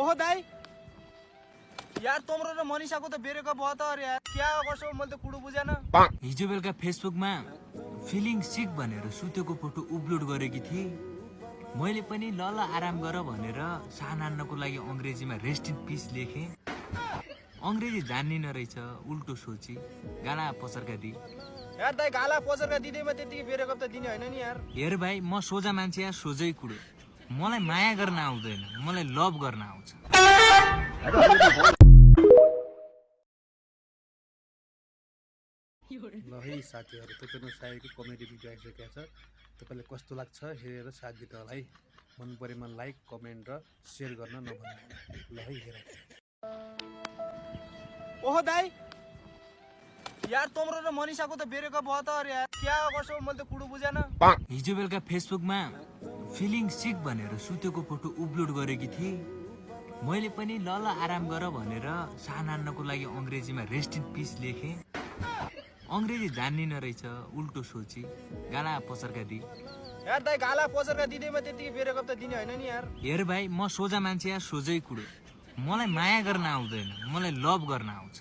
ओहो दाई यार तम्रो र मनिषाको त बेरेको भयो त यार क्या गर्छौ मैले त कुडो बुझेन। हिजो बेलुका फेसबुकमा फिलिङ सिक भनेर सुतेको फोटो अपलोड गरेकी थिए। मैले पनि ल ल आराम गर भनेर सानान्नको लागि अंग्रेजीमा रेस्ट इन पिस लेखेँ। अंग्रेजी जान्दिन रहेछ, उल्टो सोची गाला पसरका दि। यार दाई गाला पसरका दिदैमा त्यतिकै बेरेको त दिने हैन नि यार। हेर भाइ, म सोझा मान्छे या सोझै कुरो। मलाई माया गर्न आउँदैन, मलाई लभ गर्न आउँछ। ल है साथीहरू, तपाईँको सायरको कमेडी भिडियो आइसकेको छ। तपाईँलाई कस्तो लाग्छ हेरेर साथ दिनु होला है। मन परेमा लाइक, कमेन्ट र सेयर गर्न नभन्नु। ल है हेर। ओहो दाई यार तम्रो र मनिषाको त बेरेको भयो त यार क्या गर्छौ मैले त कुडो बुझेन। हिजो बेलुका फेसबुकमा फिलिङ सिक भनेर सुतेको फोटो अपलोड गरेकी थिए। मैले पनि ल ल आराम गर भनेर सानान्नको लागि अंग्रेजीमा रेस्ट इन पिस लेखेँ। अंग्रेजी जान्दिन रहेछ, उल्टो सोची गाला पसरका दि। यार दाई गाला पसरका दिदैमा त्यतिकै बेरेको त दिने हैन नि यार। हेर भाइ, म सोझा मान्छे या सोझै कुरो। मलाई माया गर्न आउँदैन, मलाई लभ गर्न आउँछ।